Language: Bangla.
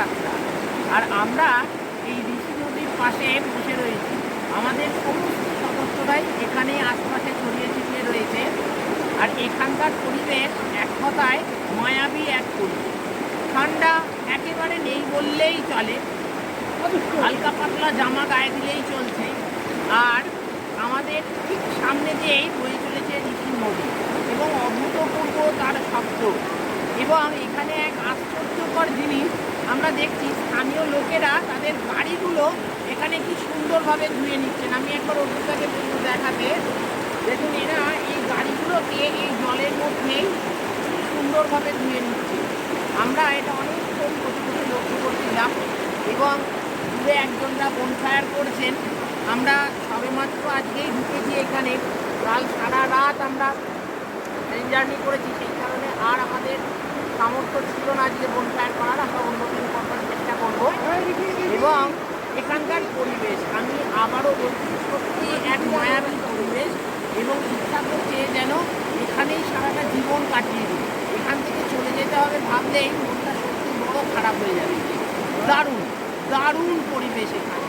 সাতটা। আর আমরা এই ঋষি নদীর পাশে বসে রয়েছি। আমাদের সমস্ত সদস্যরাই এখানে আশপাশে ছড়িয়ে ছিটিয়ে রয়েছে। আর এখানকার পরিবেশ এক কথায় মায়াবী এক পরিবেশ। ঠান্ডা একেবারে নেই বললেই চলে, হালকা পাতলা জামা গায়ে দিলেই চলছে। আর আমাদের ঠিক সামনে দিয়েই বয়ে চলেছে ঋষি নদী এবং অভূতপূর্ব তার শব্দ। এবং এখানে এক আশ্চর্যকর জিনিস আমরা দেখছি, স্থানীয় লোকেরা তাদের গাড়িগুলো এখানে কি সুন্দরভাবে ধুয়ে নিচ্ছেন। আমি একবার অভিজ্ঞতাকে বলবো দেখাতে। দেখুন, এরা এই গাড়িগুলোকে এই জলের মধ্যেই সুন্দরভাবে ধুয়ে নিচ্ছে। আমরা এটা অনেকক্ষণ বসে বসে লক্ষ্য করছিলাম এবং দূরে একজনরা বনফায়ার করছেন। আমরা সবেমাত্র আজকেই ঢুকেছি এখানে। কাল সারা রাত আমরা ট্রেন জার্নি করেছি, সেই কারণে আর আমাদের সামর্থ্য ছিল না আজকে বনফায়ার করার। আমরা অন্যদিন করবার চেষ্টা করবো। এবং এখানকার পরিবেশ আমি আবারও বলছি, সত্যি এক মায়াবী পরিবেশ এবং ইচ্ছা করছে যেন এখানেই সারাটা জীবন কাটিয়ে দিই। এখান থেকে চলে যেতে হবে ভাবলেই মনটা সত্যি বড় খারাপ হয়ে যাবে। দারুণ দারুণ পরিবেশ এখানে।